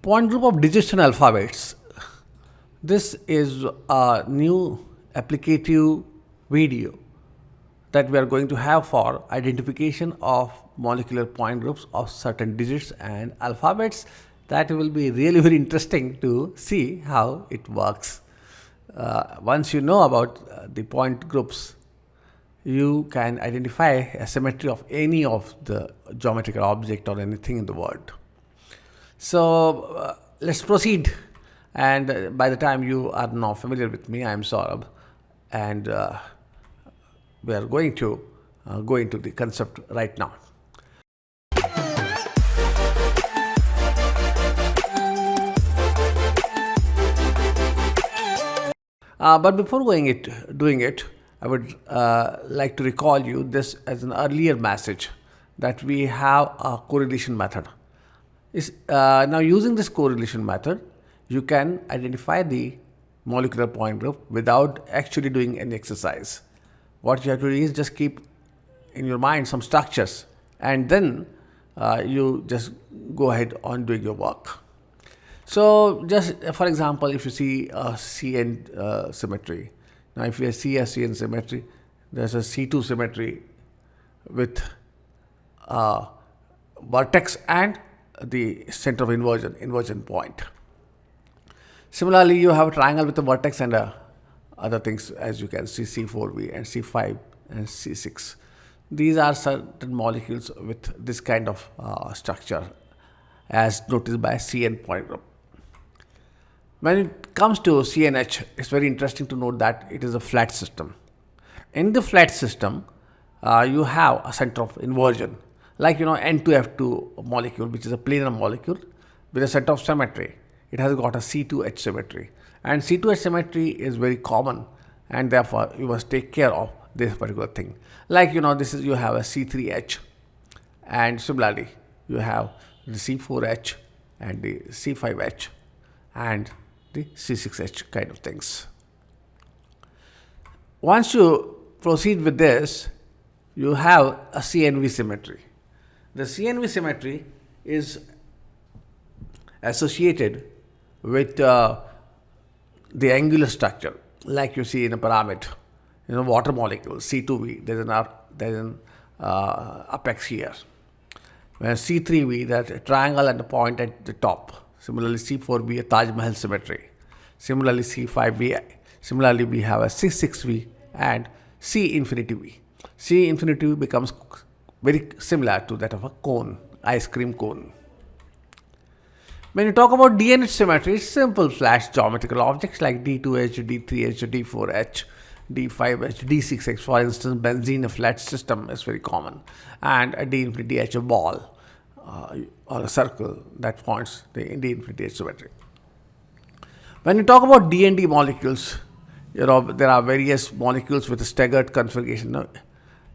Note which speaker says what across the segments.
Speaker 1: Point group of digits and alphabets. This is a new applicative video that we are going to have for identification of molecular point groups of certain digits and alphabets. That will be really very interesting to see how it works. Once you know about the point groups, you can identify a symmetry of any of the geometrical object or anything in the world. So let's proceed. And by the time you are now familiar with me, I am Saurabh, and we are going to go into the concept right now. But before doing it, I would like to recall you this as an earlier message that we have a correlation method. Now using this correlation method, you can identify the molecular point group without actually doing any exercise. What you have to do is just keep in your mind some structures, and then you just go ahead on doing your work. So just for example, if you see a CN symmetry, now if you see a CN symmetry, there's a C2 symmetry with vertex and the center of inversion point. Similarly, you have a triangle with a vertex and other things, as you can see, C4V and C5 and C6. These are certain molecules with this kind of structure as noticed by CN point group. When it comes to CNH, it's very interesting to note that it is a flat system. In the flat system, you have a center of inversion, like N2F2 molecule, which is a planar molecule with a center of symmetry. It has got a C2H symmetry, and C2H symmetry is very common, and therefore you must take care of this particular thing. Like you have a C3H, and similarly you have the C4H and the C5H and the C6H kind of things. Once you proceed with this, you have a CNV symmetry. The CNV symmetry is associated with the angular structure, like you see in a pyramid. Water molecule C2V, there's an apex here. When C3V, that's a triangle and a point at the top. Similarly, C4V, a Taj Mahal symmetry. Similarly, C5V. Similarly, we have a C6V and C infinity V. C infinity V becomes very similar to that of a cone, ice cream cone. When you talk about DNH symmetry, it's simple flat geometrical objects like D2H, D3H, D4H, D5H, D6H. For instance, benzene, a flat system, is very common, and a D infinity H, a ball or a circle that points the D infinity H symmetry. When you talk about D and D molecules, there are various molecules with a staggered configuration.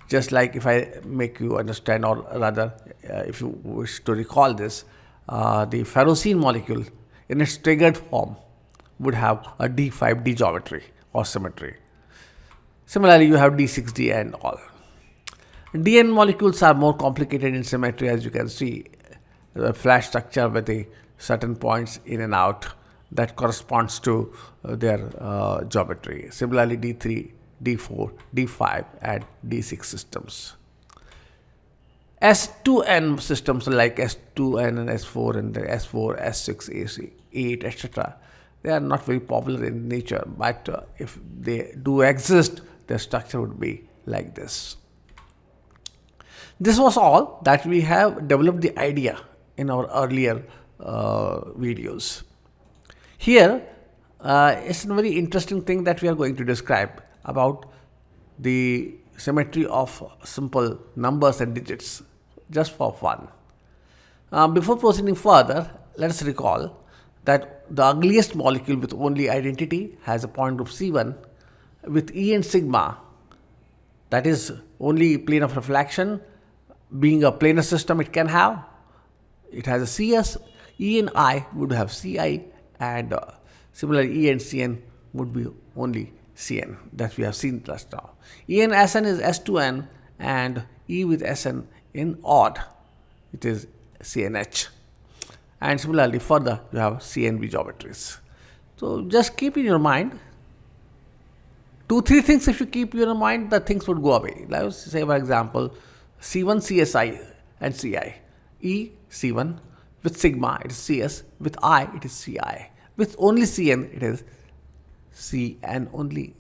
Speaker 1: Just like if I make you understand, or rather, if you wish to recall this, the ferrocene molecule in its staggered form would have a D5D geometry or symmetry. Similarly, you have D6D and all. DN molecules are more complicated in symmetry, as you can see. A flat structure with a certain points in and out that corresponds to their geometry. Similarly, D3, D4, D5 and D6 systems. S2N systems like S2N and S4 and the S4, S6, A8, etc. They are not very popular in nature, but if they do exist, their structure would be like this. This was all that we have developed the idea in our earlier videos. Here, it's a very interesting thing that we are going to describe about the symmetry of simple numbers and digits, just for fun. Before proceeding further, let us recall that the ugliest molecule with only identity has a point group C1 with E and sigma, that is only plane of reflection. Being a planar system, it has a CS. E and I would have Ci, and similarly E and Cn would be only Cn, that we have seen just now. E and Sn is S2n, and E with Sn in odd, it is CNH. And similarly, further, you have C and B geometries. So just keep in your mind two, three things. If you keep in your mind, the things would go away. Let's say, for example, C1, CSI and CI. E, C1. With sigma, it is CS. With I, it is CI. With only Cn, it is Cn only.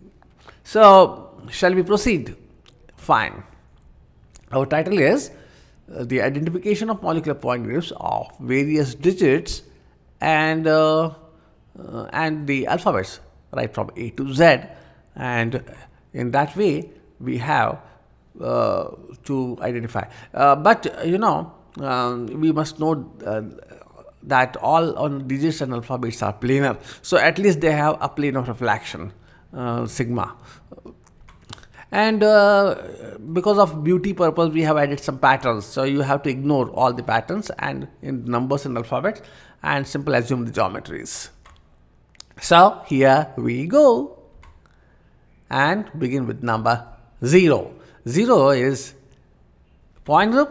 Speaker 1: So, shall we proceed? Fine. Our title is the identification of molecular point groups of various digits and the alphabets, right from A to Z, and in that way we have to identify. But we must note that all on digits and alphabets are planar. So at least they have a plane of reflection, sigma. And because of beauty purpose, we have added some patterns. So you have to ignore all the patterns and in numbers and alphabets and simply assume the geometries. So here we go and begin with number 0. 0 is point group.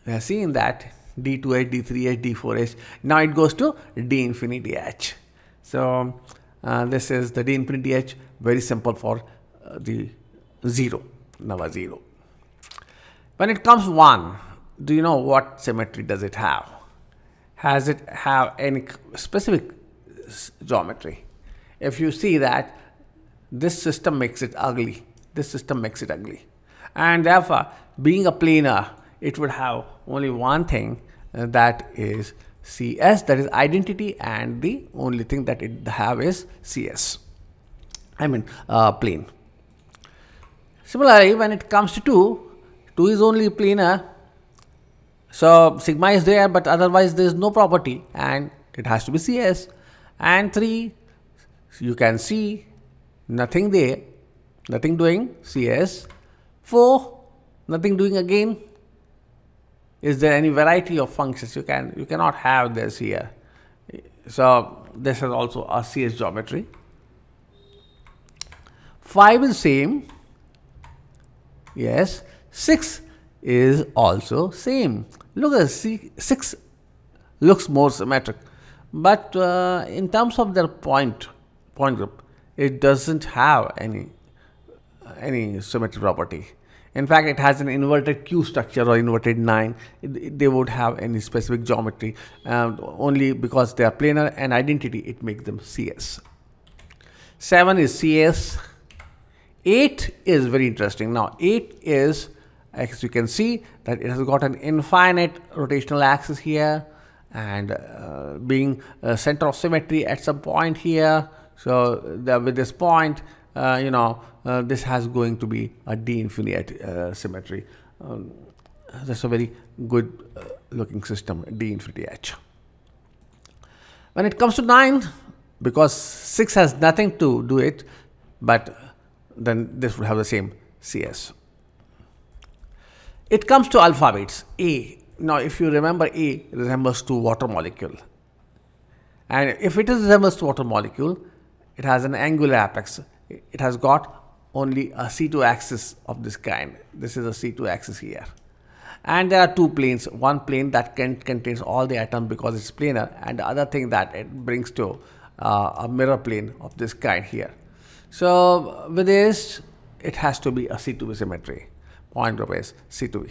Speaker 1: We have seen that D2H, D3H, D4H. Now it goes to D infinity H. So this is the D infinity H, very simple for the 0, number 0. When it comes 1, do you know what symmetry does it have? Has it have any specific geometry? If you see that this system makes it ugly, this system makes it ugly. And therefore, being a planar, it would have only one thing, that is CS, that is identity, and the only thing that it have is CS. I mean plane. Similarly, when it comes to 2, 2 is only planar. So sigma is there, but otherwise there is no property, and it has to be CS. And 3, you can see nothing there, nothing doing, CS. 4, nothing doing again. Is there any variety of functions? You cannot have this here. So this is also a CS geometry. 5 is same. Yes. 6 is also same. Look at 6 looks more symmetric, but in terms of their point group, it doesn't have any symmetry property. In fact, it has an inverted Q structure or inverted 9. They would have any specific geometry. Only because they are planar and identity, it makes them CS. 7 is CS. 8 is very interesting. Now, 8 is, as you can see, that it has got an infinite rotational axis here, and being a center of symmetry at some point here. So with this point, this has going to be a D infinite symmetry. That's a very good looking system, D infinity H. When it comes to 9, because 6 has nothing to do it, but then this would have the same CS. It comes to alphabets. A. Now, if you remember, A resembles to water molecule. And if it resembles to water molecule, it has an angular apex. It has got only a C2 axis of this kind. This is a C2 axis here. And there are two planes. One plane that contains all the atoms because it's planar, and the other thing that it brings to a mirror plane of this kind here. So with this, it has to be a C2B symmetry. Point group is C2B.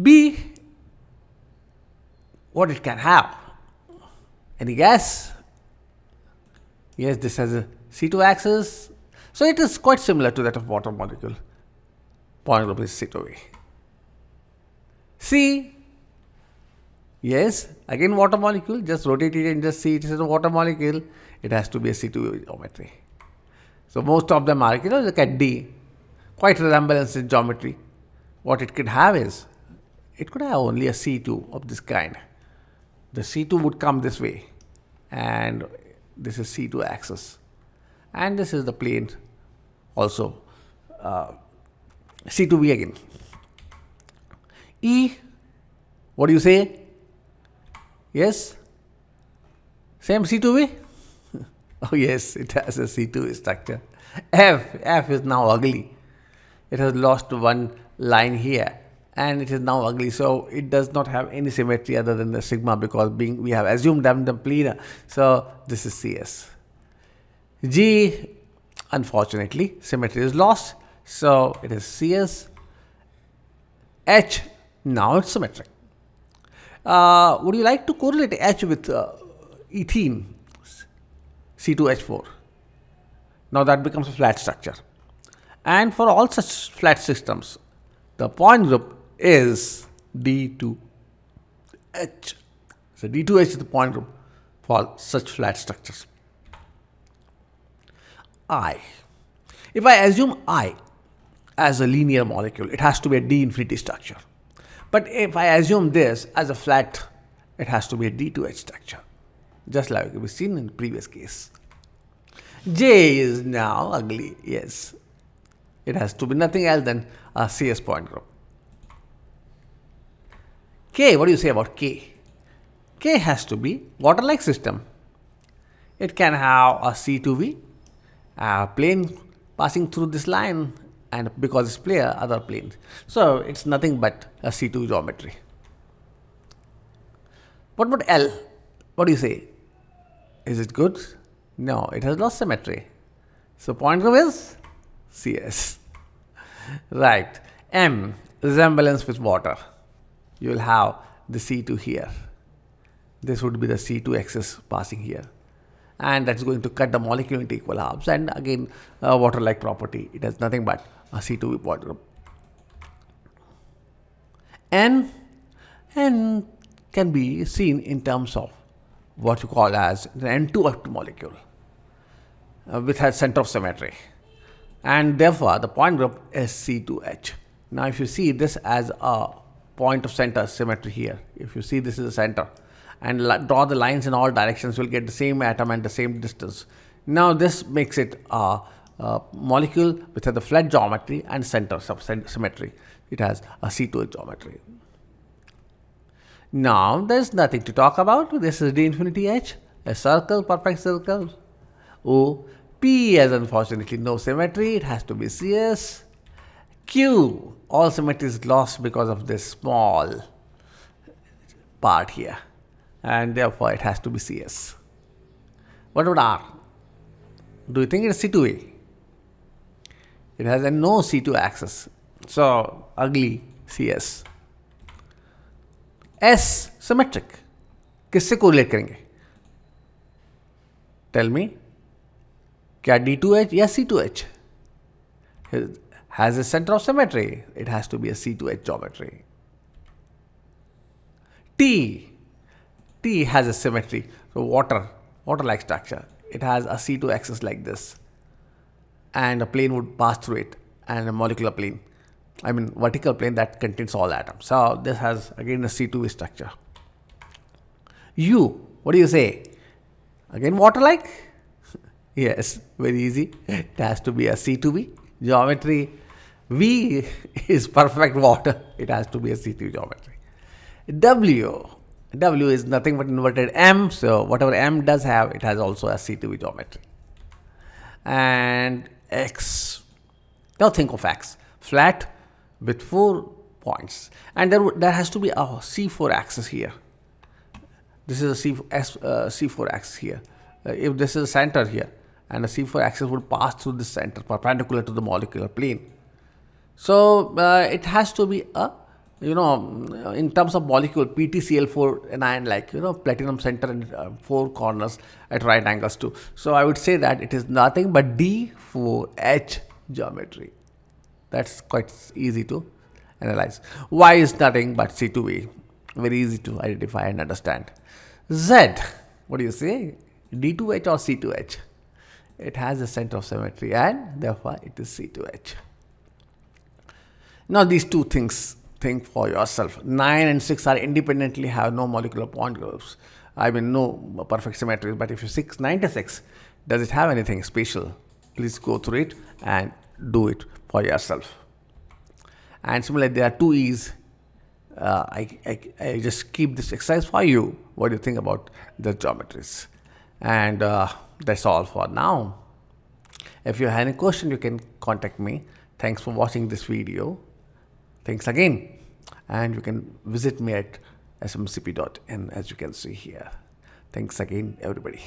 Speaker 1: B, what it can have? Any guess? Yes, this has a C2 axis. So it is quite similar to that of water molecule. Point group is C2B. C, yes, again water molecule, just rotate it and just see it is a water molecule. It has to be a C2 geometry. So most of them are, look at D, quite resemblance in geometry. What it could have is, it could have only a C2 of this kind. The C2 would come this way, and this is C2 axis. And this is the plane also, C2B again. E, what do you say? Yes? Same C2B? Oh yes, it has a C2 structure. F is now ugly. It has lost one line here, and it is now ugly. So it does not have any symmetry other than the sigma, because we have assumed them the planar. So this is CS. G, unfortunately, symmetry is lost. So it is CS. H, now it's symmetric. Would you like to correlate H with ethene, C2H4? Now that becomes a flat structure. And for all such flat systems, the point group is D2H. So D2H is the point group for such flat structures. I. If I assume I as a linear molecule, it has to be a D infinity structure. But if I assume this as a flat, it has to be a D2H structure, just like we've seen in the previous case. J is now ugly, yes. It has to be nothing else than a CS point group. K, what do you say about K? K has to be water-like system. It can have a C2V, a plane passing through this line, and because it's planar, other planes. So it's nothing but a C2 geometry. What about L? What do you say? Is it good? No, it has lost symmetry. So point group is CS. Right. M, resemblance with water. You will have the C2 here. This would be the C2 axis passing here. And that's going to cut the molecule into equal halves. And again, water-like property. It has nothing but a C2 point group. N can be seen in terms of what you call as an N2F2 molecule which has center of symmetry. And therefore, the point group is C2H. Now, if you see this as a point of center symmetry here, if you see this is the center, and draw the lines in all directions, we'll get the same atom and the same distance. Now, this makes it a molecule which has the flat geometry and center of symmetry. It has a C2H geometry. Now, there's nothing to talk about. This is D infinity H, a circle, perfect circle. O, P has unfortunately no symmetry. It has to be CS. Q, all symmetry is lost because of this small part here, and therefore it has to be CS. What about R? Do you think it's C2A? It has a no C2 axis, so ugly CS. S, symmetric. किससे correlate करेंगे? Tell me. क्या D2H या C2H? It has a center of symmetry. It has to be a C2H geometry. T has a symmetry. So water-like structure. It has a C2 axis like this, and a plane would pass through it, and a molecular plane, vertical plane that contains all atoms. So this has again a C2V structure. U, what do you say? Again water-like? Yes, very easy. It has to be a C2V geometry. V is perfect water. It has to be a C2 geometry. W is nothing but inverted M. So whatever M does have, it has also a C2V geometry. And X. Now think of X. Flat with 4 points. And there has to be a C4 axis here. This is a C4 axis here. If this is a center here, and a C4 axis would pass through this center perpendicular to the molecular plane. So it has to be a, in terms of molecule, PTCl4 anion, like, platinum center and 4 corners at right angles too. So I would say that it is nothing but D4H geometry. That's quite easy to analyze. Y is nothing but C2A. Very easy to identify and understand. Z, what do you say? D2H or C2H? It has a center of symmetry, and therefore it is C2H. Now these two things, think for yourself. 9 and 6 are independently have no molecular point groups. No perfect symmetry. But if you 96, does it have anything special? Please go through it and do it for yourself. And similarly, there are 2 E's. I just keep this exercise for you. What do you think about the geometries? And that's all for now. If you have any question, you can contact me. Thanks for watching this video. Thanks again. And you can visit me at smcp.in, as you can see here. Thanks again, everybody.